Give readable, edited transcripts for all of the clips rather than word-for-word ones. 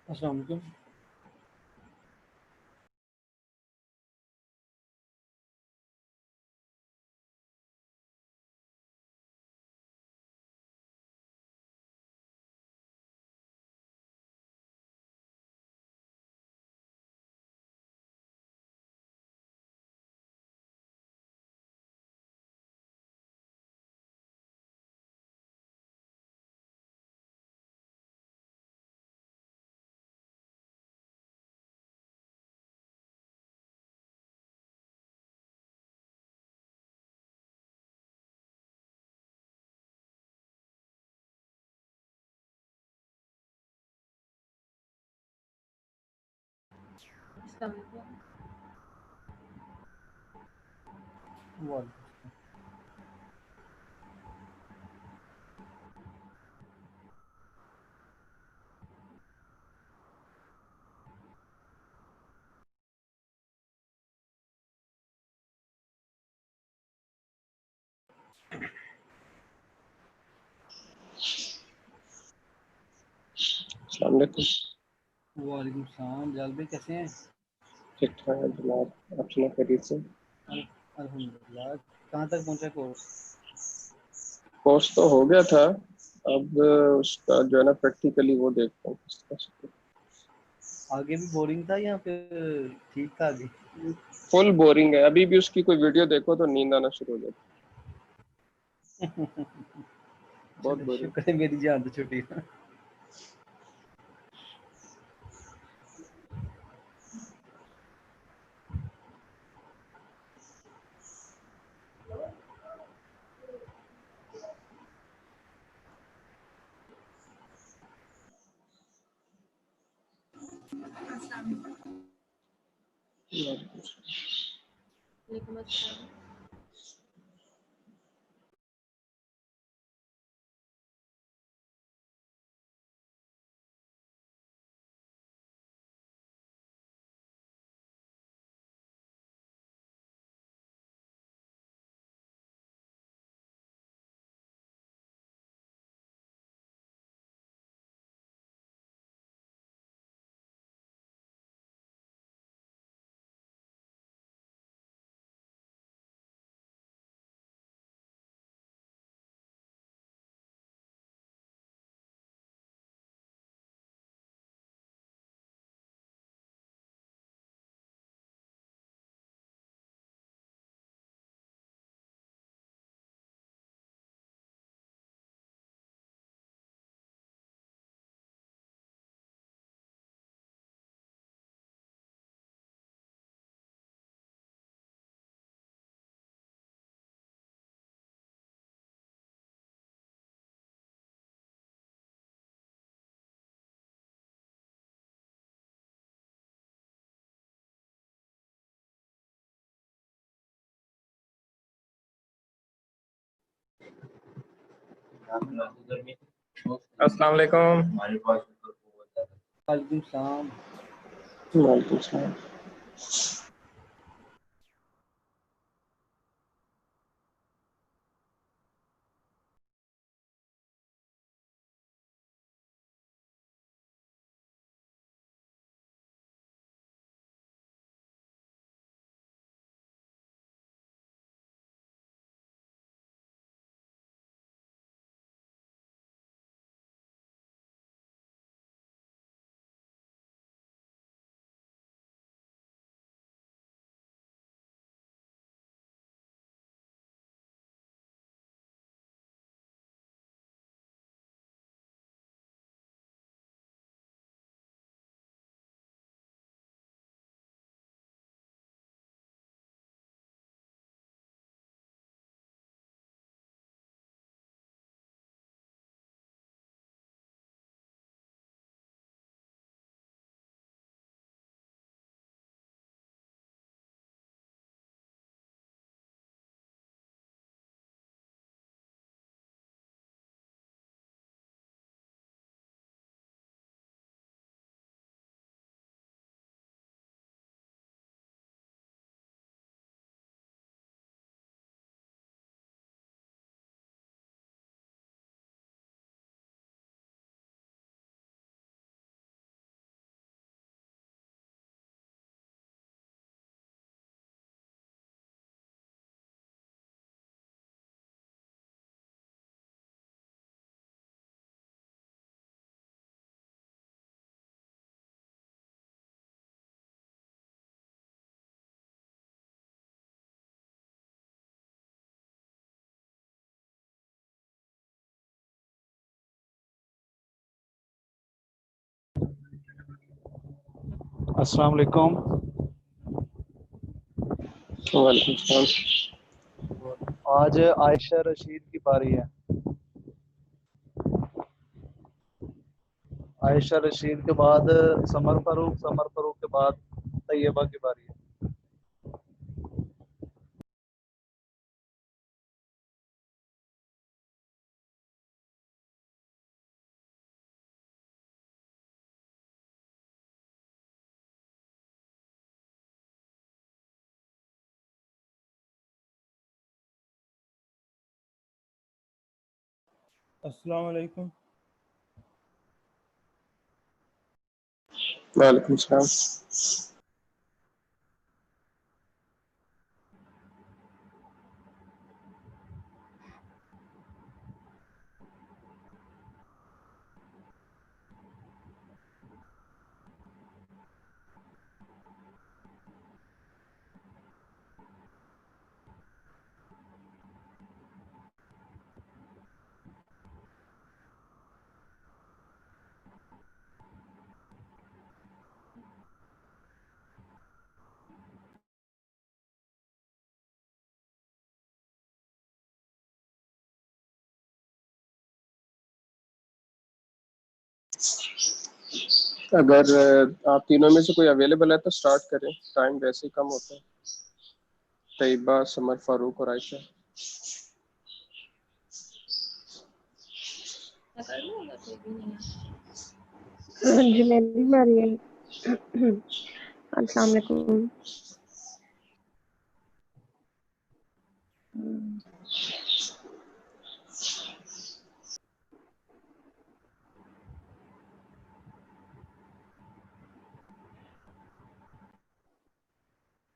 السلام علیکم۔ السلام علیکم۔ وعلیکم السلام علیکم۔ السلام۔ وعلیکم السلام جلال بھائی، کیسے ہیں؟ ٹھیک ٹھاک ہے جناب، آپ سنا خیریت سے؟ الحمدللہ۔ کہاں تک پہنچا کورس؟ کورس تو ہو گیا تھا، اب اس کا جو ہے نا پریکٹیکلی وہ دیکھتا ہوں کس طرح سے۔ آگے بھی بورنگ تھا یا پھر ٹھیک تھا؟ آگے فل بورنگ ہے، ابھی بھی اس کی کوئی ویڈیو دیکھو تو نیند آنا شروع ہو جاتی ہے، بہت چلے بورنگ۔ شکر ہے میری جان تو چھٹی ہے۔ السلام علیکم۔ وعلیکم السلام۔ السلام علیکم۔ وعلیکم السلام۔ وعلیکم السلام۔ السلام علیکم. وعلیکم السلام. آج عائشہ رشید کی باری ہے. عائشہ رشید کے بعد سمر فاروق کے بعد طیبہ کی باری ہے. السلام علیکم. وعلیکم السلام. اگر آپ تینوں میں سے کوئی اویلیبل ہے تو سٹارٹ کریں، ٹائم ویسے ہی کم ہوتا ہے. طیبہ، سمر فاروق اور عائشہ. میں کر لوں یا کوئی بھی نہیں ہے؟ ہاں جی میری باری ہے. السلام علیکم.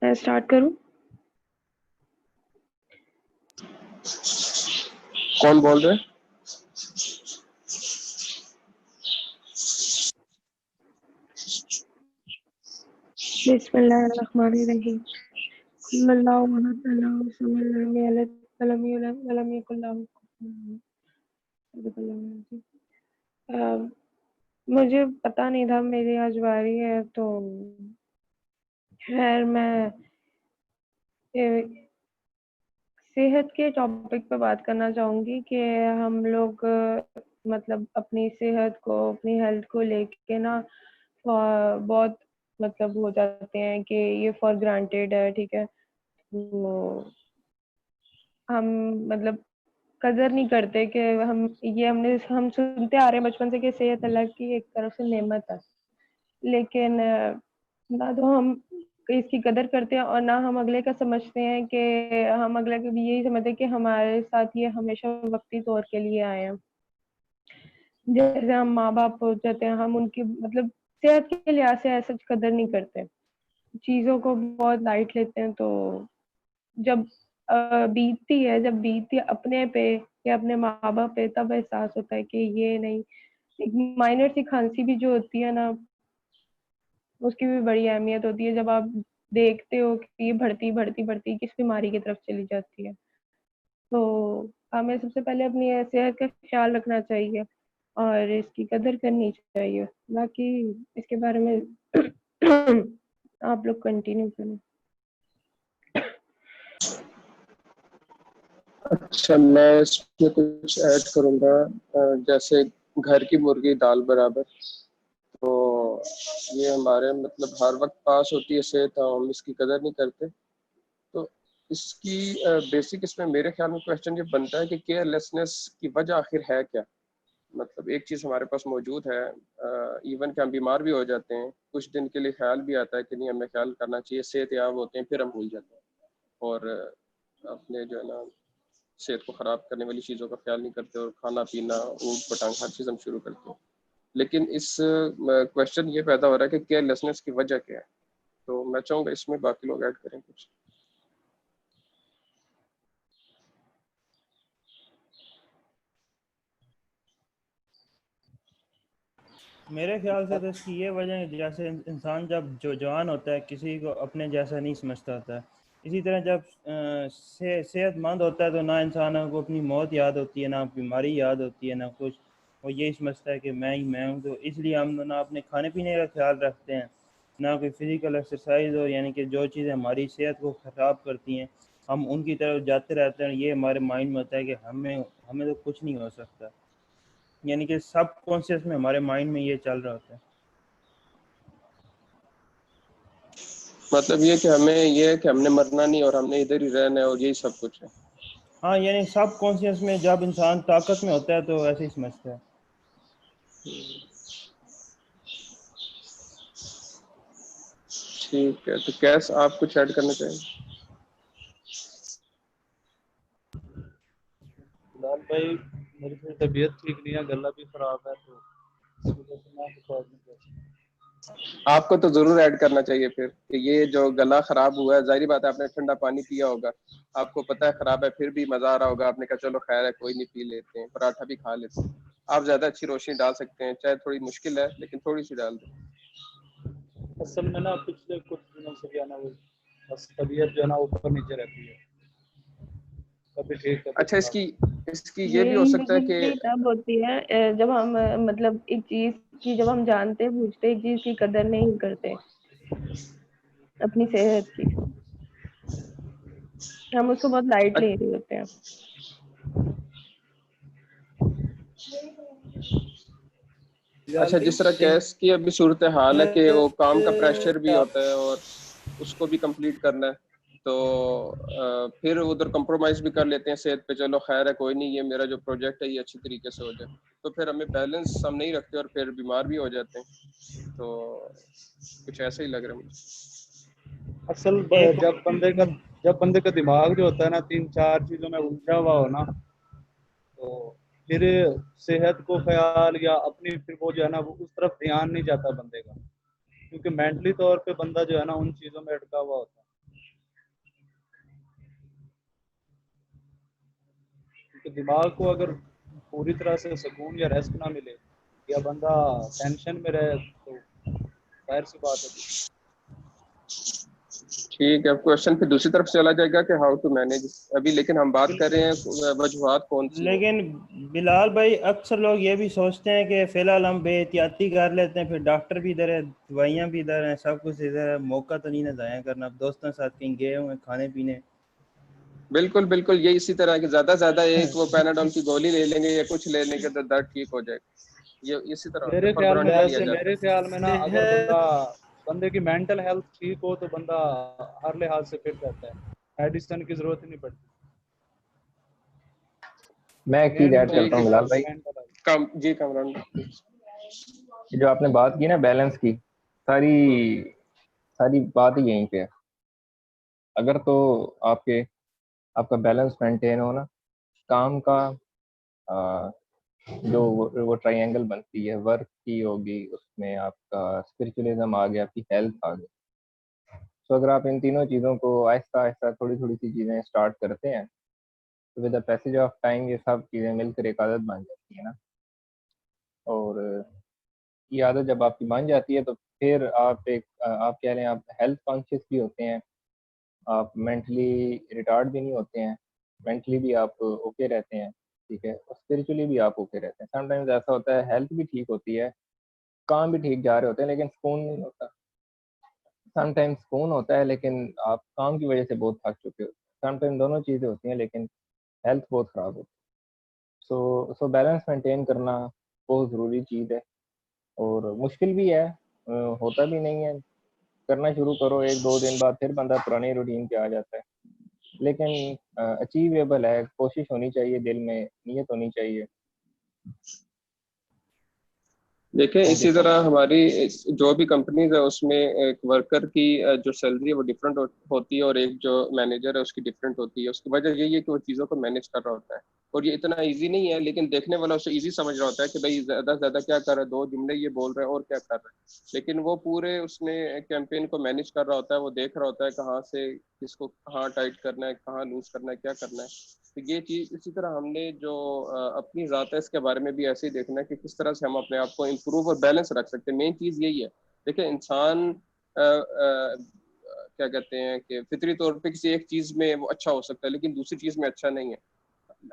میں اسٹارٹ کروں؟ کون بول رہے ہیں؟ بسم اللہ الرحمن الرحیم. قل اللہ احد اللہ الصمد لم یلد ولم یولد ولم یکن له کفوا احد. مجھے پتا نہیں تھا میری آج باری ہے، تو خیر میں صحت کے ٹاپک پہ بات کرنا چاہوں گی کہ ہم لوگ مطلب اپنی صحت کو، اپنی ہیلتھ کو لے کے نا بہت مطلب ہو جاتے ہیں کہ یہ فار گرانٹیڈ ہے. ٹھیک ہے، ہم مطلب قدر نہیں کرتے کہ ہم سنتے آ رہے ہیں بچپن سے کہ صحت اللہ کی ایک طرف سے نعمت ہے، لیکن نہ تو ہم اس کی قدر کرتے ہیں اور نہ ہم اگلے کا سمجھتے ہیں کہ ہم اگلے کا بھی یہی سمجھتے ہیں کہ ہمارے ساتھ یہ ہمیشہ وقتی طور کے لیے آئے ہیں. جیسے ہم ماں باپ ہو جاتے ہیں، ہم ان کی مطلب صحت کے لحاظ سے ایسا قدر نہیں کرتے، چیزوں کو بہت لائٹ لیتے ہیں. تو جب بیتتی ہے اپنے پہ یا اپنے ماں باپ پہ، تب احساس ہوتا ہے کہ یہ نہیں. ایک مائنر سی کھانسی بھی جو ہوتی ہے نا، اس کی بھی بڑی اہمیت ہوتی ہے جب آپ دیکھتے ہو کہ یہ بڑھتی کس بیماری کی طرف چلی جاتی ہے. تو ہمیں سب سے پہلے اپنی صحت کا خیال رکھنا چاہیے اور اس کی قدر کرنی چاہیے. باقی اس کے بارے میں آپ لوگ کنٹینیو کریں. اچھا، میں اس میں کچھ ایڈ کروں گا. جیسے گھر کی مرغی دال برابر، تو یہ ہمارے مطلب ہر وقت پاس ہوتی ہے صحت، ہم اس کی قدر نہیں کرتے. تو اس کی بیسک اس میں میرے خیال میں کویشچن یہ بنتا ہے کہ کیئر لیسنس کی وجہ آخر ہے کیا. مطلب ایک چیز ہمارے پاس موجود ہے، ایون کہ ہم بیمار بھی ہو جاتے ہیں، کچھ دن کے لیے خیال بھی آتا ہے کہ نہیں ہمیں خیال کرنا چاہیے، صحت یاب ہوتے ہیں، پھر ہم بھول جاتے ہیں اور اپنے جو ہے نا صحت کو خراب کرنے والی چیزوں کا خیال نہیں کرتے اور کھانا پینا اوٹ پٹانگ ہر چیز ہم شروع کرتے ہیں. لیکن اس کویشچن یہ پیدا ہو رہا ہے کہ کیئر لیسنس کی وجہ کیا ہے. تو میں چاہوں گا اس میں باقی لوگ ایڈ کریں کچھ. میرے خیال سے تو اس کی یہ وجہ ہے، جیسے انسان جب جو جوان ہوتا ہے کسی کو اپنے جیسا نہیں سمجھتا ہوتا ہے، اسی طرح جب صحت مند ہوتا ہے تو نہ انسان کو اپنی موت یاد ہوتی ہے، نہ بیماری یاد ہوتی ہے، نہ کچھ. وہ یہی سمجھتا ہے کہ میں ہی میں ہوں. تو اس لیے ہم نہ اپنے کھانے پینے کا خیال رکھتے ہیں نہ کوئی فزیکل ایکسرسائز ہو، یعنی کہ جو چیزیں ہماری صحت کو خراب کرتی ہیں ہم ان کی طرف جاتے رہتے ہیں. یہ ہمارے مائنڈ میں ہوتا ہے کہ ہمیں تو کچھ نہیں ہو سکتا، یعنی کہ سب کانشیس میں ہمارے مائنڈ میں یہ چل رہا ہوتا ہے. مطلب یہ کہ ہمیں یہ ہے کہ ہم نے مرنا نہیں اور ہم نے ادھر ہی رہنا ہے اور یہی سب کچھ ہے. ہاں، یعنی سب کانشیس میں جب انسان طاقت میں ہوتا ہے تو ایسے ہی سمجھتا ہے. ٹھیک ہے، تو کیس آپ کچھ ایڈ کرنا چاہیں گے؟ بلال بھائی میری تھوڑی طبیعت ٹھیک نہیں ہے، گلا بھی خراب ہے، تو اس وجہ سے میں کچھ اور نہیں کر سکتا. آپ کو تو ضرور ایڈ کرنا چاہیے پھر کہ یہ جو گلا خراب ہوا ہے، ظاہری بات ہے آپ نے ٹھنڈا پانی پیا ہوگا، آپ کو پتہ ہے خراب ہے، پھر بھی مزہ آ رہا ہوگا، آپ نے کہا چلو خیر ہے کوئی نہیں پی لیتے ہیں، پراٹھا بھی کھا لیتے ہیں. آپ زیادہ اچھی روشنی ڈال سکتے ہیں، چاہے تھوڑی مشکل ہے لیکن تھوڑی سی ڈال دیں. اصل میں نا پچھلے کچھ دنوں سے جو ہے نا وہ بس طبیعت جو ہے نا اوپر نیچے رہتی ہے، کبھی ٹھیک کبھی اچھا، خراب. اس کی یہ بھی ہو سکتا ہے کہ یہ تب ہوتی ہے جب ہم مطلب ایک چیز کی جب ہم جانتے بوجھتے ایک چیز کی قدر نہیں کرتے، اپنی صحت کی، ہم اس کو بہت لائٹ لے رہے ہوتے ہیں. اچھا، جس طرح کیس کی ابھی صورتحال ہے کہ وہ کام کا پریشر بھی ہوتا ہے اور اس کو بھی کمپلیٹ کرنا ہے، تو پھر ادھر کمپرومائز بھی کر لیتے ہیں صحت پہ، چلو خیر ہے کوئی نہیں، یہ میرا جو پروجیکٹ ہے یہ اچھی طریقے سے ہو جائے، تو پھر ہمیں بیلنس ہم نہیں رکھتے اور پھر بیمار بھی ہو جاتے ہیں. تو کچھ ایسا ہی لگ رہا ہے مجھے. اصل جب بندے کا دماغ جو ہوتا ہے نا 3-4 چیزوں میں الجھا ہوا ہو نا، تو پھر صحت کو خیال یا اپنی پھر وہ جو ہے نا وہ اس طرف دھیان نہیں جاتا بندے کا، کیونکہ مینٹلی طور پہ بندہ جو ہے نا ان چیزوں میں اٹکا ہوا ہوتا ہے. کیونکہ دماغ کو اگر پوری طرح سے سکون یا ریسٹ نہ ملے یا بندہ ٹینشن میں رہے تو ظاہر سی بات ہے. ٹھیک ہے، کوشچن پھر دوسری طرف چلا جائے گا کہ ہاؤ ٹو مینیج ابھی، لیکن ہم بات کر رہے ہیں وجوہات کون سی ہیں. لیکن بلال بھائی اکثر لوگ یہ بھی سوچتے ہیں کہ فی الحال ہم بے احتیاطی کر لیتے ہیں، پھر ڈاکٹر بھی ادھر ہے، دوائیاں بھی ادھر ہیں، سب کچھ ادھر ہے، موقع تو نہیں نہ ضائع کرنا. اب دوستوں کے ساتھ کہیں گئے ہوئے کھانے پینے. بالکل یہ اسی طرح کہ زیادہ سے زیادہ ایک وہ پیناڈول کی گولی لے لیں گے یا کچھ لے لیں گے تو درد ٹھیک ہو جائے گا. یہ اسی طرح ہوتا ہے، میرے خیال میں نا اگر بندے کی مینٹل ہیلتھ ٹھیک ہو تو بندہ ہر لحاظ سے فٹ رہتا ہے، میڈیسن کی ضرورت ہی نہیں پڑتی. میں ایک چیز ایڈ کرتا ہوں بلال بھائی. جی کامران، جو آپ نے بات کی نا بیلنس کی، ساری بات ہی یہیں پہ ہے. اگر تو آپ کا بیلنس مینٹین ہو نا، کام کا جو وہ ٹرائی اینگل بنتی ہے، ورک کی ہوگی، اس میں آپ کا اسپرچولیزم آ گیا، آپ کی ہیلتھ آ گئی. تو اگر آپ ان تینوں چیزوں کو آہستہ آہستہ تھوڑی سی چیزیں اسٹارٹ کرتے ہیں تو with the passage of time یہ سب چیزیں مل کر ایک عادت بن جاتی ہے نا. اور یہ عادت جب آپ کی بن جاتی ہے تو پھر آپ کہہ رہے ہیں آپ ہیلتھ کانشیس بھی ہوتے ہیں، آپ مینٹلی ریٹارڈ بھی نہیں ہوتے ہیں، مینٹلی بھی آپ اوکے رہتے ہیں، ٹھیک ہے، اور اسپرچولی بھی آپ اوکے رہتے ہیں. سم ٹائمز ایسا ہوتا ہے ہیلتھ بھی ٹھیک ہوتی ہے، کام بھی ٹھیک جا رہے ہوتے ہیں لیکن سکون نہیں ہوتا. سم ٹائم سکون ہوتا ہے لیکن آپ کام کی وجہ سے بہت تھک چکے ہوتے ہیں. سم ٹائم دونوں چیزیں ہوتی ہیں لیکن ہیلتھ بہت خراب ہوتی ہے. سو بیلنس مینٹین کرنا بہت ضروری چیز ہے اور مشکل بھی ہے، ہوتا بھی نہیں ہے. کرنا شروع کرو 1-2 دن بعد پھر بندہ پرانی روٹین پہ آ جاتا ہے، لیکن اچیویبل ہے. کوشش ہونی چاہیے، دل میں نیت ہونی چاہیے. دیکھیں اسی طرح ہماری جو بھی کمپنیز ہے اس میں ایک ورکر کی جو سیلری ہے وہ ڈفرینٹ ہوتی ہے اور ایک جو مینیجر ہے اس کی ڈفرینٹ ہوتی ہے. اس کی وجہ یہی ہے کہ وہ چیزوں کو مینیج کر رہا ہوتا ہے اور یہ اتنا ایزی نہیں ہے، لیکن دیکھنے والا اسے ایزی سمجھ رہا ہوتا ہے کہ بھائی زیادہ سے زیادہ کیا کر رہا ہے، 2 جملے یہ بول رہے ہیں اور کیا کر رہے ہیں، لیکن وہ پورے اس میں کیمپین کو مینیج کر رہا ہوتا ہے. وہ دیکھ رہا ہوتا ہے کہاں سے کس کو کہاں ٹائٹ کرنا ہے، کہاں لوز کرنا ہے، کیا کرنا ہے. تو یہ چیز اسی طرح ہم نے جو اپنی ذات ہے اس کے بارے میں بھی ایسے ہی دیکھنا ہے کہ کس طرح سے ہم اپنے آپ کو امپروو اور بیلنس رکھ سکتے ہیں. مین چیز یہی ہے. دیکھیں انسان کیا کہتے ہیں کہ فطری طور پہ کسی ایک چیز میں وہ اچھا ہو سکتا ہے لیکن دوسری چیز میں اچھا نہیں ہے.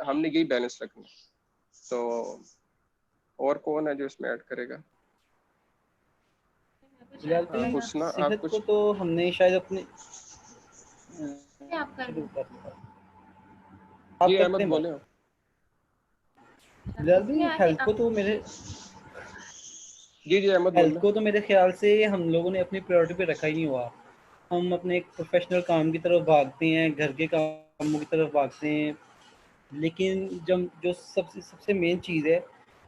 ہم نے یہی بیلنس رکھنا ہے. تو اور کون ہے جو اس میں ایڈ کرے گا؟ بلال بھائی حسنہ آپ صحت کو کچھ تو ہم نے شاید اپنے آپ کر آپ جی کرتے احمد ہیں بات. بولیں. بلال اس بھائی میں ہیلتھ کو تو جی احمد ہیلتھ بولیں. کو تو میرے خیال سے ہم لوگوں نے اپنی پریورٹی پہ رکھا ہی نہیں ہوا. ہم اپنے ایک پروفیشنل کام کی طرف بھاگتے ہیں, گھر کے کاموں کی طرف بھاگتے ہیں, لیکن جو سب سے مین چیز ہے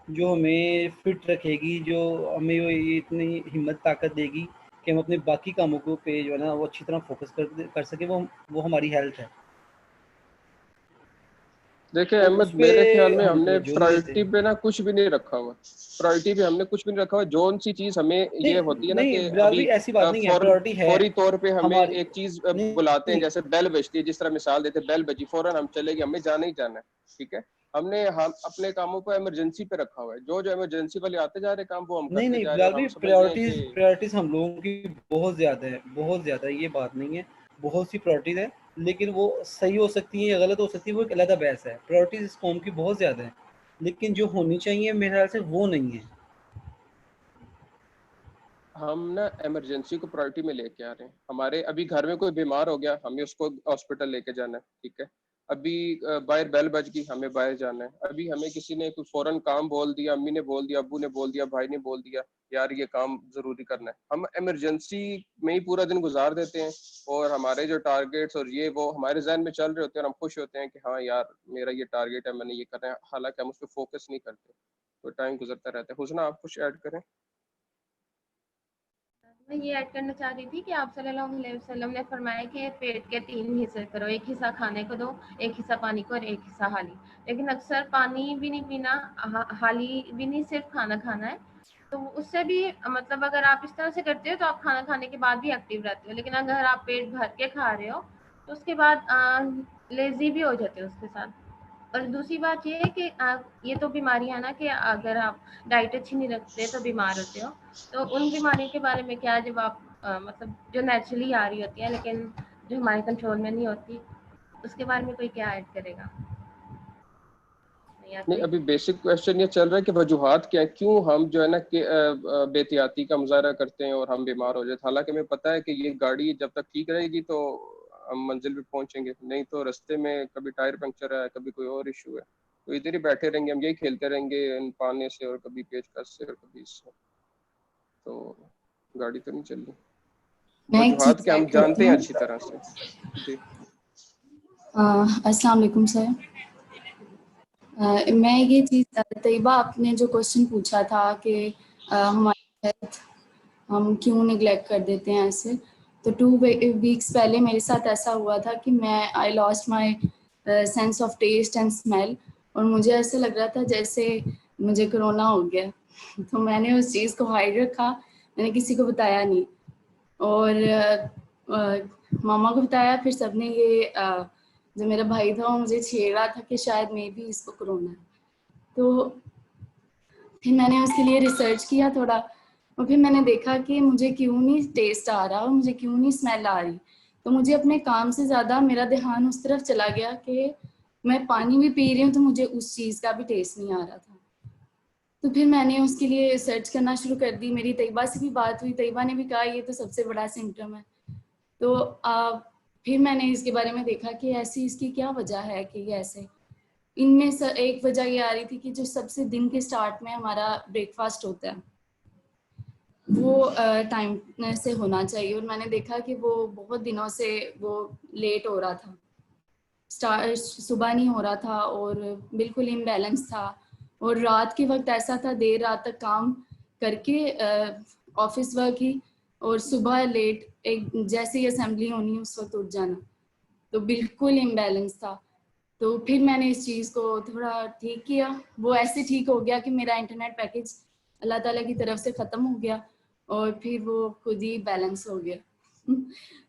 جو ہمیں فٹ رکھے گی, جو ہمیں یہ اتنی ہمت طاقت دے گی کہ ہم اپنے باقی کاموں کو پہ جو ہے نا وہ اچھی طرح فوکس کر سکیں, وہ ہماری ہیلتھ ہے. دیکھیں تو احمد اس پہ میرے خیال میں ہم ہم نے توجہ نہیں دیتے. پرائورٹی پہ نا کچھ بھی نہیں رکھا ہوا. پرائورٹی پہ ہم نے کچھ بھی نہیں رکھا ہوا. جون سی چیز ہمیں یہ ہوتی ہے نا نہیں کہ بلال ابھی بھائی ایسی بات نہیں ہے, فوراً پرائورٹی ہے فوری طور پہ ہمیں ہماری. ایک چیز نہیں بلاتے ہیں, نہیں جیسے بیل بجتی ہے, جس طرح مثال دیتے بیل بجی فوراً ہم چلے گئے, ہمیں جانا ہی جانا ہے. ٹھیک ہے, ہم نے اپنے کاموں کو ایمرجنسی پہ رکھا ہوا ہے. جو ایمرجنسی والے آتے جا رہے کام وہ ہم کرتے نہیں جا رہے ہیں, بلال اور ہم بھائی سمجھ رہے ہیں کہ پریورٹیز ہم لوگوں کی بہت زیادہ ہے, بہت زیادہ. یہ بات نہیں ہے, بہت سی پریورٹیز ہے, لیکن وہ صحیح ہو سکتی ہیں یا غلط ہو سکتی ہے, وہ ایک علیحدہ بحث ہے. پریورٹیز اس قوم کی بہت زیادہ ہیں, لیکن جو ہونی چاہیے میرے خیال سے وہ نہیں ہے. ہم نا ایمرجنسی کو پرائورٹی میں لے کے آ رہے ہیں. ہمارے ابھی گھر میں کوئی بیمار ہو گیا, ہمیں اس کو ہاسپٹل لے کے جانا ہے. ٹھیک ہے, ابھی باہر بیل بج گئی, ہمیں باہر جانا ہے. ابھی ہمیں کسی نے کوئی فوراً کام بول دیا, امی نے بول دیا, ابو نے بول دیا, بھائی نے بول دیا, یار یہ کام ضروری کرنا ہے. ہم ایمرجنسی میں ہی پورا دن گزار دیتے ہیں, اور ہمارے جو ٹارگیٹس اور یہ وہ ہمارے ذہن میں چل رہے ہوتے ہیں, اور ہم خوش ہوتے ہیں کہ ہاں یار میرا یہ ٹارگیٹ ہے, میں نے یہ کرنا ہے, حالانکہ ہم اس پہ فوکس نہیں کرتے, تو ٹائم گزرتا رہتا ہے. حسنہ آپ کچھ ایڈ کریں. میں یہ ایڈ کرنا چاہ رہی تھی کہ آپ صلی اللہ علیہ وسلم نے فرمایا کہ پیٹ کے 3 حصے کرو, ایک حصہ کھانے کو دو, ایک حصہ پانی کو, اور ایک حصہ حالی. لیکن اکثر پانی بھی نہیں پینا, حالی بھی نہیں, صرف کھانا کھانا ہے. تو اس سے بھی مطلب اگر آپ اس طرح سے کرتے ہو تو آپ کھانا کھانے کے بعد بھی ایکٹیو رہتے ہو, لیکن اگر آپ پیٹ بھر کے کھا رہے ہو تو اس کے بعد لیزی بھی ہو جاتے ہو اس کے ساتھ. اور دوسری بات یہ ہے کہ یہ تو بیماری ہے نا کہ اگر آپ ڈائٹ اچھی نہیں رکھتے تو بیمار ہوتے ہو. تو ان بیماریوں کے بارے میں کیا, جب آپ مطلب جو نیچرلی آ رہی ہوتی ہیں لیکن جو ہمارے کنٹرول میں نہیں ہوتی, اس کے بارے میں کوئی کیا ایڈ کرے گا؟ یا نہیں, کوئی ابھی بیسک کوشچن یہ چل رہا ہے کہ وجوہات کیا ہیں, کیوں ہم جو ہے نا کہ بے احتیاطی کا مظاہرہ کرتے ہیں اور ہم بیمار ہو جاتے ہیں. حالانکہ ہمیں پتہ ہے کہ یہ گاڑی جب تک ٹھیک رہے گی تو ہم منزل پہ پہنچیں گے, نہیں تو رستے میں کبھی ٹائر پنکچر ہے, کبھی کوئی اور ایشو ہے, تو ادھر ہی بیٹھے رہیں گے, ہم یہی کھیلتے رہیں گے ان پانے سے, اور کبھی پیچ کس سے, اور کبھی اس سے, تو گاڑی تو نہیں چل رہی. میں ایک وجوہات چیز کیا ہم ایڈ کرتی جانتے ہیں ہوں. اچھی طرح سے. جی السلام علیکم سر. میں یہ چیز طیبہ آپ نے جو کوشچن پوچھا تھا کہ ہماری ہیلتھ ہم کیوں نگلیکٹ کر دیتے ہیں ایسے, تو 2 ویکس پہلے میرے ساتھ ایسا ہوا تھا کہ میں I lost my sense of taste and smell, اور مجھے ایسا لگ رہا تھا جیسے مجھے کرونا ہو گیا. تو میں نے اس چیز کو ہائڈ رکھا, میں نے کسی کو بتایا نہیں, اور ماما کو بتایا. پھر سب نے یہ جو میرا بھائی تھا وہ مجھے چھیڑ رہا تھا کہ شاید میں بھی اس کو کرونا ہے. تو پھر میں نے اس کے لیے ریسرچ کیا تھوڑا, اور پھر میں نے دیکھا کہ مجھے کیوں نہیں ٹیسٹ آ رہا اور مجھے کیوں نہیں اسمیل آ رہی. تو مجھے اپنے کام سے زیادہ میرا دھیان اس طرف چلا گیا کہ میں پانی بھی پی رہی ہوں تو مجھے اس چیز کا بھی ٹیسٹ نہیں آ رہا تھا. تو پھر میں نے اس کے لیے ریسرچ کرنا شروع کر دی. میری طیبہ سے بھی بات ہوئی, طیبہ نے بھی کہا یہ تو سب سے بڑا سمٹم ہے. تو پھر میں نے اس کے بارے میں دیکھا کہ ایسی اس کی کیا وجہ ہے کہ یہ ایسے. ان میں ایک وجہ یہ آ رہی تھی کہ جو سب سے دن کے سٹارٹ میں ہمارا بریک فاسٹ ہوتا ہے وہ ٹائم سے ہونا چاہیے, اور میں نے دیکھا کہ وہ بہت دنوں سے وہ لیٹ ہو رہا تھا, صبح نہیں ہو رہا تھا, اور بالکل امبیلنس تھا. اور رات کے وقت ایسا تھا دیر رات تک کام کر کے آفس ورک ہی, اور صبح لیٹ ایک جیسے ہی اسمبلی ہونی اس وقت اٹھ جانا, تو بالکل امبیلنس تھا. تو پھر میں نے اس چیز کو تھوڑا ٹھیک کیا. وہ ایسے ٹھیک ہو گیا کہ میرا انٹرنیٹ پیکج اللہ تعالیٰ کی طرف سے ختم ہو گیا, اور پھر وہ خود ہی بیلنس ہو گیا.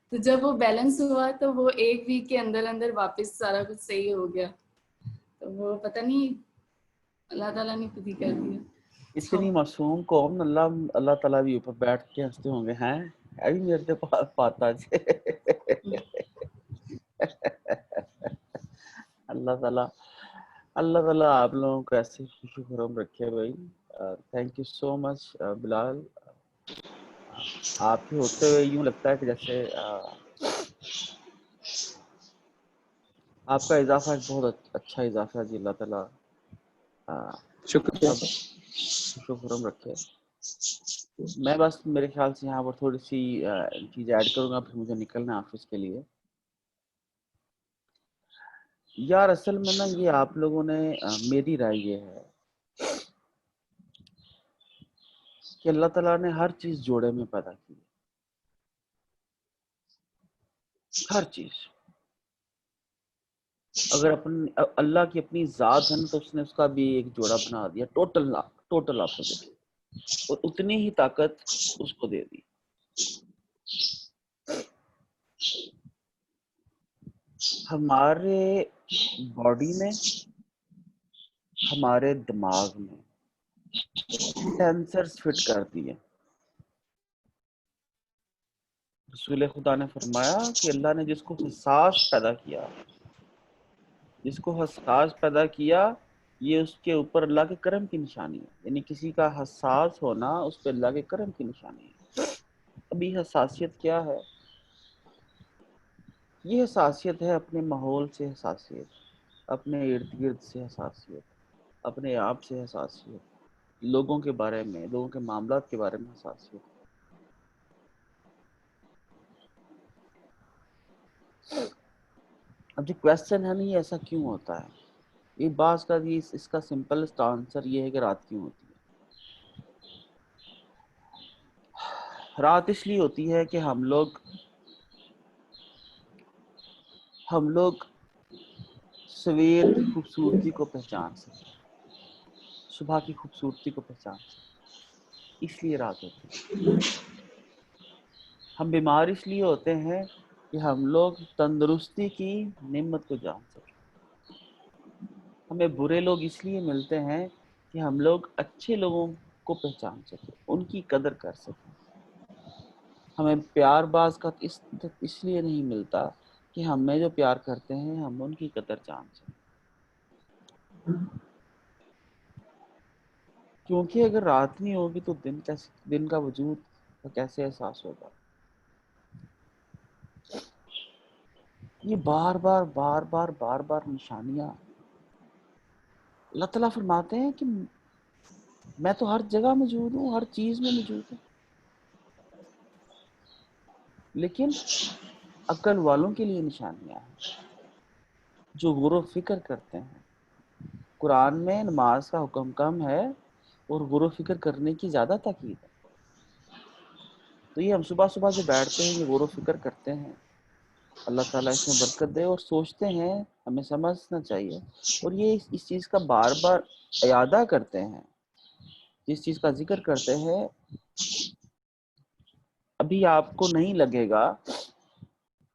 تو جب وہ بیلنس ہوا تو وہ 1 ویک کے اندر اندر واپس سارا کچھ صحیح ہو گیا. تو وہ پتہ نہیں اللہ تعالیٰ نے خود ہی کر دیا. اتنی معصوم قوم, اللہ تعالیٰ بھی اوپر بیٹھ کے ہنستے ہوں گے, ہیں ابھی میرے پاس پاتا سے. اللہ تعالیٰ آپ لوگوں کو ایسے خوشی خرم رکھے بھائی. تھینک یو سو مچ بلال. آپ کے ہوتے ہوئے یوں لگتا ہے کہ جیسے آپ کا اضافہ ایک بہت اچھا اضافہ ہے جی. اللہ تعالیٰ شکریہ. خوش و خرم رکھے. میں بس میرے خیال سے یہاں پر تھوڑی سی چیزیں ایڈ کروں گا، پھر مجھے نکلنا ہے آفس کے لیے. یار اصل میں نا یہ آپ لوگوں نے میری رائے یہ ہے کہ اللہ تعالیٰ نے ہر چیز جوڑے میں پیدا کی ہے، ہر چیز. اگر اللہ کی اپنی ذات ہے نا تو اس نے اس کا بھی ایک جوڑا بنا دیا، ٹوٹل اپوزٹ، اور اتنی ہی طاقت اس کو دے دی. ہمارے باڈی میں، ہمارے دماغ میں سینسرز فٹ کر دیے. رسول خدا نے فرمایا کہ اللہ نے جس کو حساس پیدا کیا یہ اس کے اوپر اللہ کے کرم کی نشانی ہے. یعنی کسی کا حساس ہونا اس پہ اللہ کے کرم کی نشانی ہے. ابھی حساسیت کیا ہے؟ یہ حساسیت ہے اپنے ماحول سے حساسیت، اپنے ارد گرد سے حساسیت، اپنے آپ سے حساسیت، لوگوں کے بارے میں، لوگوں کے معاملات کے بارے میں حساسیت. اب جو کویسچن ہے نا یہ ایسا کیوں ہوتا ہے، یہ بعض کا اس کا سمپلسٹ آنسر یہ ہے کہ رات کیوں ہوتی ہے. رات اس لیے ہوتی ہے کہ ہم لوگ سویر کی خوبصورتی کو پہچان سکیں، صبح کی خوبصورتی کو پہچان سکیں، اس لیے رات ہوتی ہے. ہم بیمار اس لیے ہوتے ہیں کہ ہم لوگ تندرستی کی نعمت کو جان سکیں. ہمیں برے لوگ اس لیے ملتے ہیں کہ ہم لوگ اچھے لوگوں کو پہچان سکیں، ان کی قدر کر سکیں. ہمیں پیار باز کا اس لیے نہیں ملتا کہ ہمیں جو پیار کرتے ہیں ہم ان کی قدر جان سکیں. کیونکہ اگر رات نہیں ہوگی تو دن کا وجود کیسے احساس ہوگا. یہ بار بار نشانیاں اللہ تعالیٰ فرماتے ہیں کہ میں تو ہر جگہ موجود ہوں، ہر چیز میں موجود ہوں. لیکن عقل والوں کے لیے نشانیاں ہیں جو غور و فکر کرتے ہیں. قرآن میں نماز کا حکم کم ہے اور غور و فکر کرنے کی زیادہ تاکید ہے. تو یہ ہم صبح جو بیٹھتے ہیں یہ غور و فکر کرتے ہیں، اللہ تعالیٰ اس میں برکت دے، اور سوچتے ہیں، ہمیں سمجھنا چاہیے. اور یہ اس چیز کا بار بار اعادہ کرتے ہیں، جس چیز کا ذکر کرتے ہیں. ابھی آپ کو نہیں لگے گا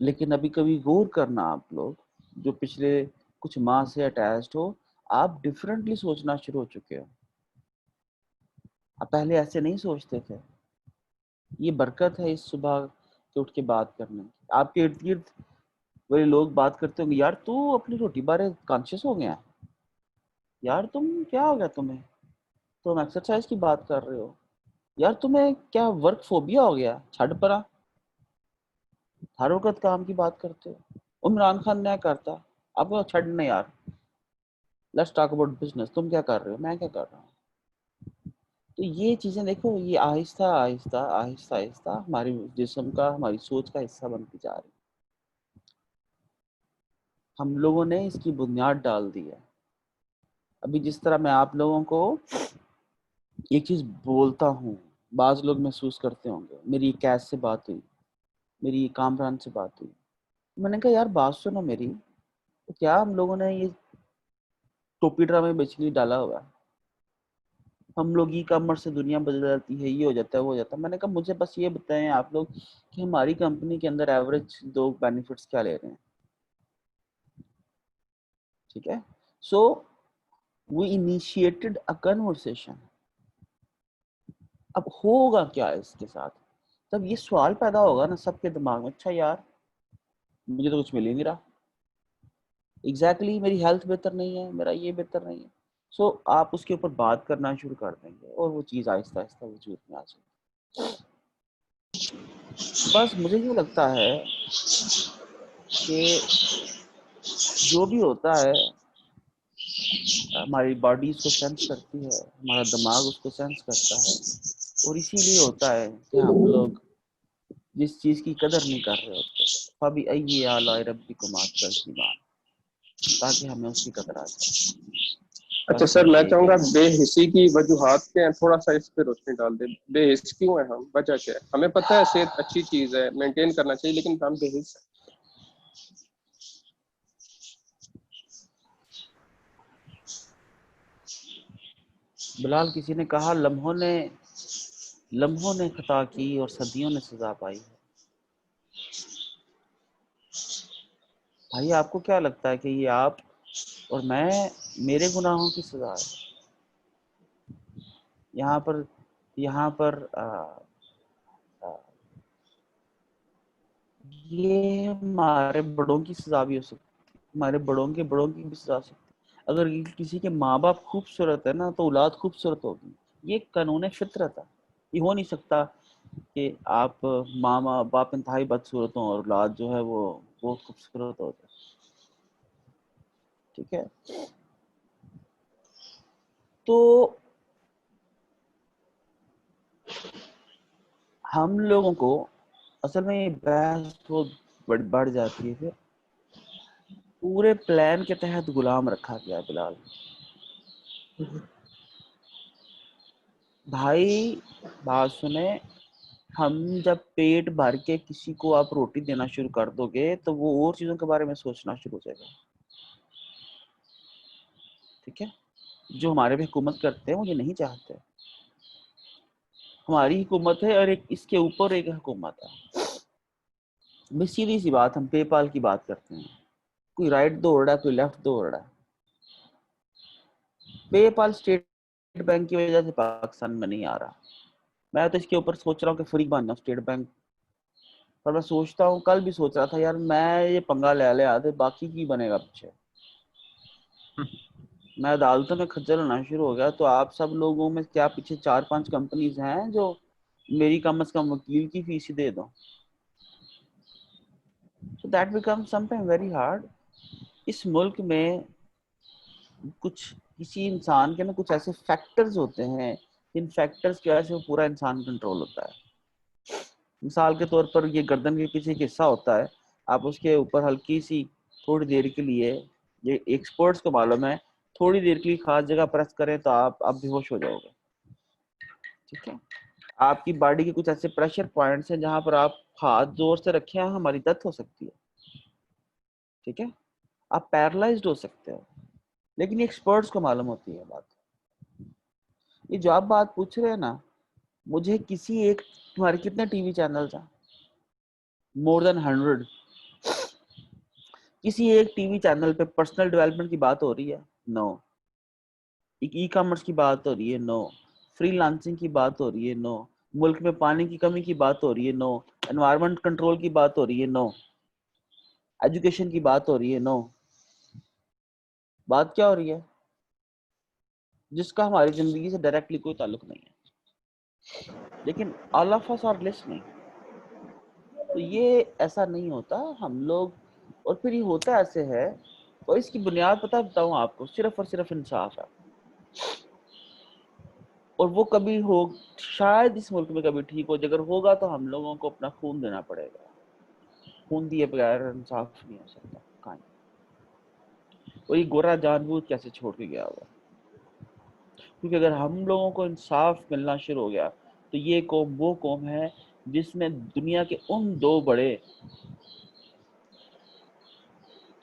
لیکن ابھی کبھی غور کرنا، آپ لوگ جو پچھلے کچھ ماہ سے اٹیچڈ ہو، آپ ڈیفرنٹلی سوچنا شروع ہو چکے ہو. آپ پہلے ایسے نہیں سوچتے تھے. یہ برکت ہے اس صبح کے اٹھ کے بات کرنے کی. آپ کے ارد گرد وہ لوگ بات کرتے ہوں گے، یار تو اپنی روٹی بارے کانشیس ہو گیا، یار تم کیا ہو گیا، تم ایکسرسائز کی بات کر رہے ہو، یار تمہیں کیا ورک فوبیا ہو گیا، چھڑ پرا ہر وقت کام کی بات کرتے ہو. عمران خان نیا کرتا، آپ کو چھڑنے یار، لیٹس ٹاک اباؤٹ بزنس. تم کیا کر رہے ہو، میں کیا کر رہا ہوں. تو یہ چیزیں دیکھو، یہ آہستہ ہماری جسم کا، ہماری سوچ کا حصہ بنتی جا رہی. ہم لوگوں نے اس کی بنیاد ڈال دی ہے. ابھی جس طرح میں آپ لوگوں کو ایک چیز بولتا ہوں، بعض لوگ محسوس کرتے ہوں گے. میری کیس سے بات ہوئی، میری کامران سے بات ہوئی، میں نے کہا یار بات سنو میری، تو کیا ہم لوگوں نے یہ ٹوپی ڈرامے بیچنی ڈالا ہوا ہے، ہم لوگ ای کامرس سے دنیا بدل جاتی ہے، یہ ہو جاتا ہے وہ ہو جاتا ہے. میں نے کہا مجھے بس یہ بتائیں آپ لوگ کہ ہماری کمپنی کے اندر ایوریج 2 بینیفٹس کیا لے رہے ہیں. ٹھیک ہے، سو وی انیشیٹڈ اے کنورسیشن. اب ہوگا کیا اس کے ساتھ؟ تب یہ سوال پیدا ہوگا نا سب کے دماغ میں، اچھا یار مجھے تو کچھ مل ہی نہیں رہا، ایگزیکٹلی میری ہیلتھ بہتر نہیں ہے، میرا یہ بہتر نہیں ہے. سو آپ اس کے اوپر بات کرنا شروع کر دیں گے اور وہ چیز آہستہ وجود میں آ جائے گی. بس مجھے یہ لگتا ہے کہ جو بھی ہوتا ہے ہماری باڈی اس کو سینس کرتی ہے، ہمارا دماغ اس کو سینس کرتا ہے، اور اسی لیے ہوتا ہے کہ ہم لوگ جس چیز کی قدر نہیں کر رہے ہوتے فَبِأَيِّ آلَاءِ رَبِّكُمَا تُكَذِّبَانِ، تاکہ ہمیں اس کی قدر آ جائے. اچھا سر، میں چاہوں گا بے حسی کی وجوہات کیا ہیں، تھوڑا سا اس پہ روشنی ڈال دیں. بے حس کیوں ہیں ہم، وجہ کیا ہے؟ ہمیں پتہ ہے صحت اچھی چیز ہے، مینٹین کرنا چاہیے، لیکن ہم بے حس ہیں. بلال، کسی نے کہا لمحوں نے خطا کی اور صدیوں نے سزا پائی ہے. بھائی آپ کو کیا لگتا ہے کہ یہ آپ اور میں میرے گناہوں کی سزا ہے؟ یہاں پر یہ ہمارے بڑوں کی سزا بھی ہو سکتی ہے، ہمارے بڑوں کی بھی سزا ہو سکتی ہے. اگر کسی کے ماں باپ خوبصورت ہے نا تو اولاد خوبصورت ہوگی. یہ قانون فطرت ہے. یہ ہو نہیں سکتا کہ آپ ماں باپ انتہائی بدصورت ہوں اور اولاد جو ہے وہ بہت خوبصورت ہو جائے. ٹھیک ہے، تو ہم لوگوں کو اصل میں یہ بحث بہت بڑھ جاتی ہے. پھر پورے پلان کے تحت غلام رکھا گیا بلال. بھائی بات سنیں، ہم جب پیٹ بھر کے کسی کو آپ روٹی دینا شروع کر دو گے تو وہ اور چیزوں کے بارے میں سوچنا شروع ہو جائے گا. ٹھیک ہے، جو ہمارے پہ حکومت کرتے ہیں وہ یہ نہیں چاہتے. ہماری حکومت ہے اور ایک اس کے اوپر ایک حکومت ہے. بس سیدھی سی بات، ہم پے پال کی بات کرتے ہیں، کوئی رائٹ دوڑ رہا ہے کوئی لیفٹ دوڑ رہا ہے. پے پال اسٹیٹ بینک کی وجہ سے پاکستان میں نہیں آ رہا. میں تو اس کے اوپر سوچ رہا ہوں کہ فری بننا اسٹیٹ بینک. پر میں سوچتا ہوں، کل بھی سوچ رہا تھا یار میں یہ پنگا لے آتے باقی کی بنے گا پیچھے. میں عدالتوں میں کھجل ہونا شروع ہو گیا. تو آپ سب لوگوں میں کیا پیچھے 4-5 کمپنیز ہیں جو میری کم از کم وکیل کی فیس دے دو؟ So that becomes something very hard. اس ملک میں کسی انسان کے نا کچھ ایسے فیکٹرز ہوتے ہیں جن فیکٹرز کی وجہ سے وہ پورا انسان کنٹرول ہوتا ہے. مثال کے طور پر یہ گردن کے پیچھے ایک حصہ ہوتا ہے، آپ اس کے اوپر ہلکی سی تھوڑی دیر کے لیے، یہ ایکسپرٹس کو معلوم ہے، تھوڑی دیر کے لیے خاص جگہ پریس کریں تو آپ بے ہوش ہو جاؤ گے. ٹھیک ہے، آپ کی باڈی کے کچھ ایسے پریشر پوائنٹس ہیں جہاں پر آپ ہاتھ زور سے رکھیں ہماری ڈیتھ ہو سکتی ہے. ٹھیک ہے، آپ پیرالائزڈ ہو سکتے ہو، لیکن ایکسپرٹس کو معلوم ہوتی ہے بات. یہ جو آپ بات پوچھ رہے ہیں نا، مجھے کسی ایک، تمہارے کتنے ٹی وی چینلز ہیں؟ مور دین 100. کسی ایک ٹی وی چینل پہ پرسنل ڈیولپمنٹ کی بات ہو رہی ہے؟ نو. ای کامرس کی بات ہو رہی ہے؟ نو. فری لانسنگ کی بات ہو رہی ہے؟ نو. ملک میں پانی کی کمی کی بات ہو رہی ہے؟ نو. انوائرمنٹ کنٹرول کی بات ہو رہی ہے؟ نو. ایجوکیشن کی بات ہو رہی ہے؟ نو. بات کیا ہو رہی ہے؟ جس کا ہماری زندگی سے ڈائریکٹلی کوئی تعلق نہیں ہے، لیکن all of us are listening. تو یہ ایسا نہیں ہوتا ہم لوگ، اور پھر یہ ہوتا ایسے ہے، اور اس کی بنیاد بتاؤں آپ کو، صرف اور صرف انصاف ہے. اور وہ کبھی ہو شاید اس ملک میں کبھی ٹھیک ہو، اگر ہوگا تو ہم لوگوں کو اپنا خون دینا پڑے گا. خون دیے بغیر انصاف نہیں ہو سکتا. کہاں اور یہ گورا جان بوجھ کیسے چھوڑ کے گیا ہوگا؟ کیونکہ اگر ہم لوگوں کو انصاف ملنا شروع ہو گیا تو یہ قوم وہ قوم ہے جس نے دنیا کے ان 2 بڑے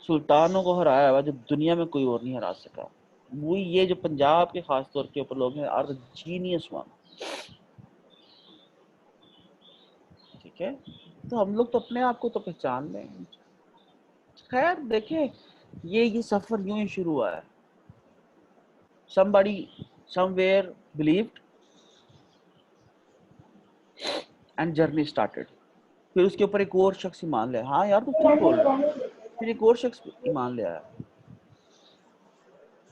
سلطانوں کو ہرایا ہوا جو دنیا میں کوئی اور نہیں ہرا سکا. وہ یہ جو پنجاب کے خاص طور کے اوپر لوگ ہیں، آر جینیس ون. ٹھیک ہے، تو ہم لوگ تو اپنے آپ کو تو پہچان لیں. خیر دیکھیں، یہ سفر یوں ہی شروع ہوا ہے. somebody somewhere believed and journey started. پھر اس کے اوپر ایک اور شخص ایمان لیا. ہاں یار تو ٹھیک بول رہا ہے. پھر ایک اور شخص ایمان لیا ہے.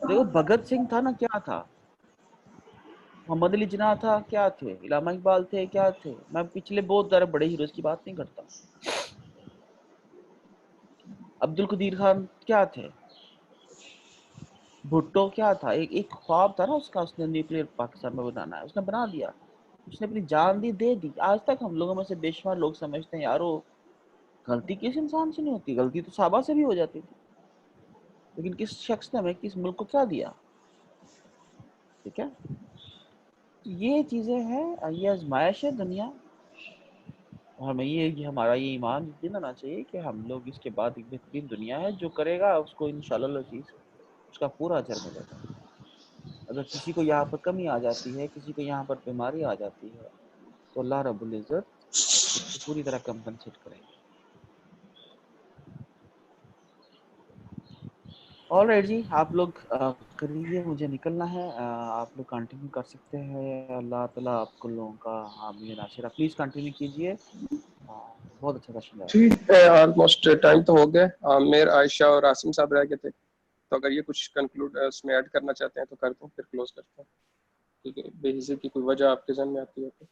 دیکھو بھگت سنگھ تھا نا، کیا تھا؟ محمد علی جناح تھا, کیا تھے, علامہ اقبال تھے, کیا تھے. میں پچھلے بہت سارے بڑے ہیروز کی بات نہیں کرتا. عبد القدیر خان کیا تھے, بھٹو کیا تھا. ایک خواب تھا نا اس کا, اس نے نیوکلیر پاکستان میں بنانا ہے, اس نے بنا دیا, اس نے اپنی جان دی, دے دی. آج تک ہم لوگوں میں سے بے شمار لوگ سمجھتے ہیں یارو غلطی کس انسان سے نہیں ہوتی, غلطی تو صحابہ سے بھی ہو جاتی تھی, لیکن کس شخص نے ہمیں کس ملک کو کیا دیا. ٹھیک ہے, یہ چیزیں ہیں, یہ آزمائش ہے دنیا. اور ہمیں یہ ہمارا یہ ایمان یقین آنا چاہیے کہ ہم لوگ اس کے بعد ایک بہترین دنیا ہے, جو کرے گا اس کو انشاءاللہ العزیز اس کا پورا اجر ملے گا. اگر کسی کو یہاں پر کمی آ جاتی ہے, کسی کو یہاں پر بیماری آ جاتی ہے, تو اللہ رب العزت اس کو پوری طرح کمپنسیٹ کریں گے. آل رائٹ جی, آپ لوگ کریے, مجھے نکلنا ہے. آپ لوگ کنٹینیو کر سکتے ہیں. اللہ تعالیٰ آپ کو لوگوں کا حامی ناصر. پلیز کنٹینیو کیجیے. بہت اچھا کوشچن ہے. ٹھیک ہے, آلموسٹ ٹائم تو ہو گیا. عامر, عائشہ اور عاصم صاحب رہ گئے تھے, تو اگر یہ کچھ کنکلوڈ اس میں ایڈ کرنا چاہتے ہیں تو کر دیں, پھر کلوز کرتے ہیں. ٹھیک ہے, بے حسی کی کوئی وجہ آپ کے ذہن میں آتی ہے تو.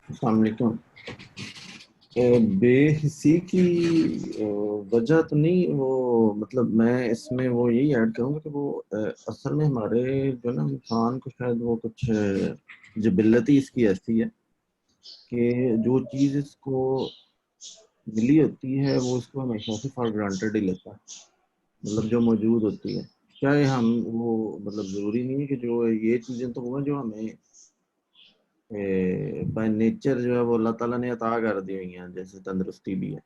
السلام علیکم. بے حسی کی وجہ تو نہیں, وہ مطلب میں اس میں وہ یہی ایڈ کروں گا کہ وہ اصل میں ہمارے جو نا انسان کو شاید وہ کچھ جبلتی اس کی ایسی ہے کہ جو چیز اس کو ملی ہوتی ہے وہ اس کو ہمیشہ سے فار گرانٹیڈ ہی لیتا ہے. مطلب جو موجود ہوتی ہے, چاہے ہم وہ مطلب ضروری نہیں ہے کہ جو یہ چیزیں تو وہ ہیں جو ہمیں بائی نیچر جو ہے وہ اللہ تعالیٰ نے عطا کر دی ہوئی ہیں, جیسے تندرستی بھی ہے.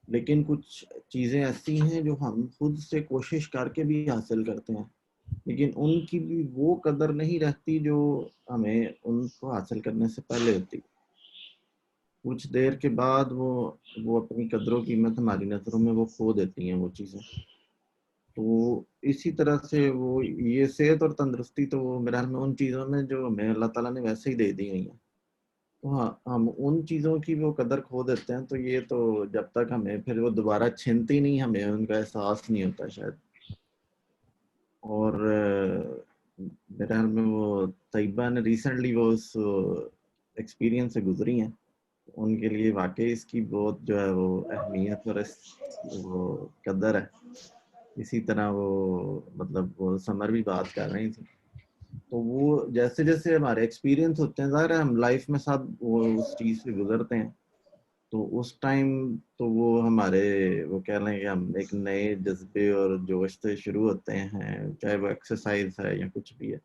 لیکن کچھ چیزیں ایسی ہیں جو ہم خود سے کوشش کر کے بھی حاصل کرتے ہیں, لیکن ان کی بھی وہ قدر نہیں رہتی جو ہمیں ان کو حاصل کرنے سے پہلے ہوتی. کچھ دیر کے بعد وہ اپنی قدر و قیمت ہماری نظروں میں وہ کھو دیتی ہیں وہ چیزیں. تو اسی طرح سے وہ یہ صحت اور تندرستی تو وہ میرے حال میں ان چیزوں میں جو ہمیں اللہ تعالیٰ نے ویسے ہی دے دی ہوئی ہیں, تو ہاں ہم ان چیزوں کی وہ قدر کھو دیتے ہیں. تو یہ تو جب تک ہمیں پھر وہ دوبارہ چھنتی نہیں, ہمیں ان کا احساس نہیں ہوتا شاید. اور میرے حال میں وہ طیبہ نے ریسنٹلی وہ اس ایکسپیرینس سے گزری ہیں, ان کے لیے واقعی اس کی بہت جو ہے وہ اہمیت اور وہ قدر ہے. اسی طرح وہ مطلب وہ سمر بھی بات کر رہی تھی, تو وہ جیسے جیسے ہمارے ایکسپیرینس ہوتے ہیں, ظاہر ہے ہم لائف میں سب وہ اس چیز سے گزرتے ہیں, تو اس ٹائم تو وہ ہمارے وہ کہہ لیں کہ ہم ایک نئے جذبے اور جوش سے شروع ہوتے ہیں, چاہے وہ ایکسرسائز ہے یا کچھ بھی ہے,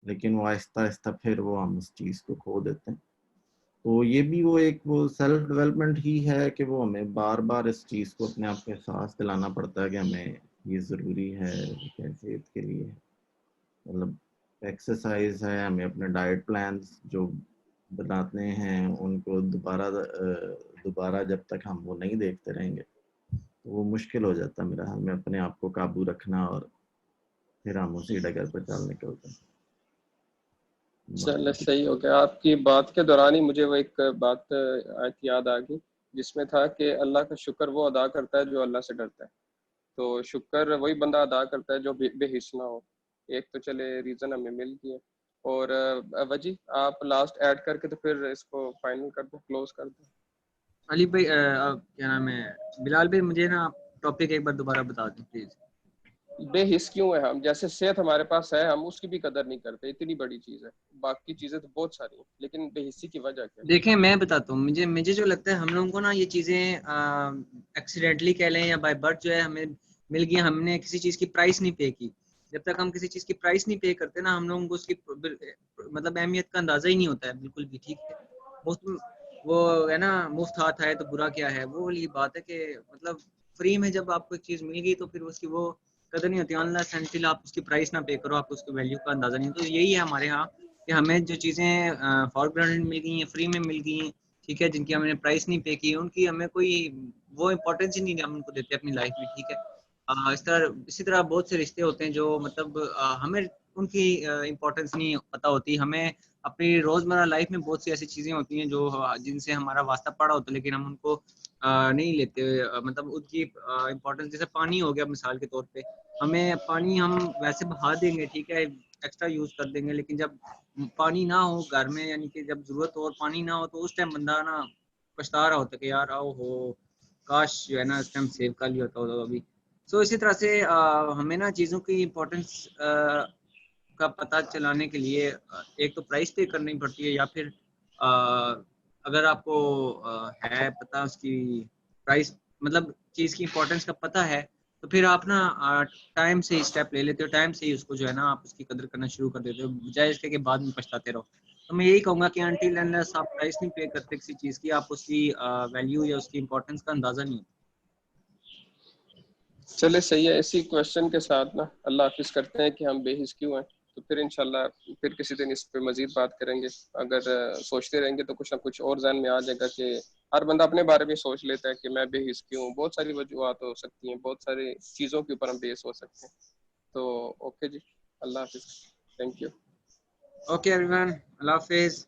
لیکن وہ آہستہ آہستہ پھر وہ ہم اس چیز کو کھو دیتے ہیں. تو یہ بھی وہ ایک وہ سیلف ڈیولپمنٹ ہی ہے کہ وہ ہمیں بار بار اس چیز کو اپنے آپ کو احساس دلانا پڑتا ہے کہ ہمیں یہ ضروری ہے صحت کے لیے. مطلب ایکسرسائز ہے, ہمیں اپنے ڈائٹ پلانز جو بناتے ہیں ان کو دوبارہ جب تک ہم وہ نہیں دیکھتے رہیں گے تو وہ مشکل ہو جاتا ہے میرا حال میں اپنے آپ کو قابو رکھنا, اور پھر ہم اسی ڈگر پر چل نکلتے ہیں. چلے صحیح ہو گیا. آپ کی بات کے دوران ہی مجھے وہ ایک بات یاد آ گئی جس میں تھا کہ اللہ کا شکر وہ ادا کرتا ہے جو اللہ سے ڈرتا ہے. تو شکر وہی بندہ ادا کرتا ہے جو بے حس نہ ہو. ایک تو چلے ریزن ہمیں مل گیا. اور وجی آپ لاسٹ ایڈ کر کے تو پھر اس کو فائنل کر دیں, کلوز کر دیں. علی بھائی کیا نام ہے, بلال بھائی مجھے نا ٹاپک ایک بار دوبارہ بتا دیں پلیز. بے حس کیوں ہے ہم, جیسے صحت ہمارے پاس ہے ہم اس کی بھی قدر نہیں کرتے, اتنی بڑی چیز ہے, باقی چیزیں تو بہت ساری ہیں, لیکن بے حسی کی وجہ کیا ہے؟ دیکھیں میں بتاتا ہوں, مجھے جو لگتا ہے ہم لوگوں کو نا یہ چیزیں ایکسیڈنٹلی کہہ لیں یا بائی برتھ جو ہے ہمیں مل گئی, ہم نے کسی چیز کی پرائس نہیں پے کی. جب تک ہم کسی چیز کی پرائس نہیں پے کرتے نا, ہم لوگوں کو اس کی مطلب اہمیت کا اندازہ ہی نہیں ہوتا ہے بالکل بھی. ٹھیک ہے, وہ ہے نا مفت ہاتھ آئے تو برا کیا ہے, وہ والی بات ہے کہ مطلب فری میں جب آپ کو ایک چیز مل گئی تو پھر اس کی وہ قدر نہیں ہوتی. انلیس انٹل آپ اس کی پرائس نہ پے کرو, آپ کو اس کی ویلیو کا اندازہ نہیں. تو یہی ہے ہمارے ہاں کہ ہمیں جو چیزیں فار گرانٹیڈ مل گئی ہیں, فری میں مل گئی ہیں, ٹھیک ہے, جن کی ہم نے پرائس نہیں پے کی, ان کی ہمیں کوئی وہ امپورٹینس ہی نہیں ہم ان کو دیتے اپنی لائف میں. ٹھیک ہے, اسی طرح بہت سے رشتے ہوتے ہیں جو مطلب ہمیں ان کی امپورٹینس نہیں پتہ ہوتی. ہمیں اپنی روزمرہ لائف میں بہت سی ایسی چیزیں ہوتی ہیں جو جن سے ہمارا واسطہ پڑا ہوتا ہے لیکن ہم ان کو نہیں لیتے، مطلب ان کی امپورٹنس، جیسے پانی ہو گیا مثال کے طور پہ، ہمیں پانی ہم ویسے بہا دیں گے، ٹھیک ہے، ایکسٹرا یوز کر دیں گے، لیکن جب پانی نہ ہو گھر میں، یعنی کہ جب ضرورت ہو اور پانی نہ ہو تو اس ٹائم بندہ نا پچھتا رہا ہوتا ہے کہ یار آؤ ہو کاش جو ہے نا اس ٹائم سیو کر لیا ہوتا ابھی. سو اسی طرح سے ہمیں نا چیزوں کی امپورٹنس کا پتہ چلانے کے لیے ایک تو پرائس پے کرنی پڑتی ہے، یا پھر اگر آپ کو ہے پتہ اس کی پرائس، مطلب چیز کی امپورٹنس کا پتہ ہے، تو پھر آپ نا ٹائم سے ہی اسٹیپ لے لیتے ہو، ٹائم سے ہی اس کو جو ہے نا آپ اس کی قدر کرنا شروع کر دیتے ہو، بجائے اس کے کہ بعد میں پچھتاتے رہو. تو میں یہی کہوں گا کہ انٹل انلیس آپ پرائس نہیں پے کرتے کسی چیز کی، آپ اس کی ویلیو یا اس کی امپورٹنس کا اندازہ نہیں ہوتا. چلے صحیح ہے، اسی کویشچن کے ساتھ نا اللہ حافظ کرتے ہیں کہ ہم بے حس کیوں ہیں. تو پھر انشاءاللہ پھر کسی دن اس پہ مزید بات کریں گے. اگر سوچتے رہیں گے تو کچھ نہ کچھ اور ذہن میں آ جائے گا کہ ہر بندہ اپنے بارے میں سوچ لیتا ہے کہ میں بے حس کیوں. بہت ساری وجوہات ہو سکتی ہیں، بہت ساری چیزوں کے اوپر ہم بیس ہو سکتے ہیں. تو اوکے جی، اللہ حافظ، thank you. Okay everyone, اللہ حافظ.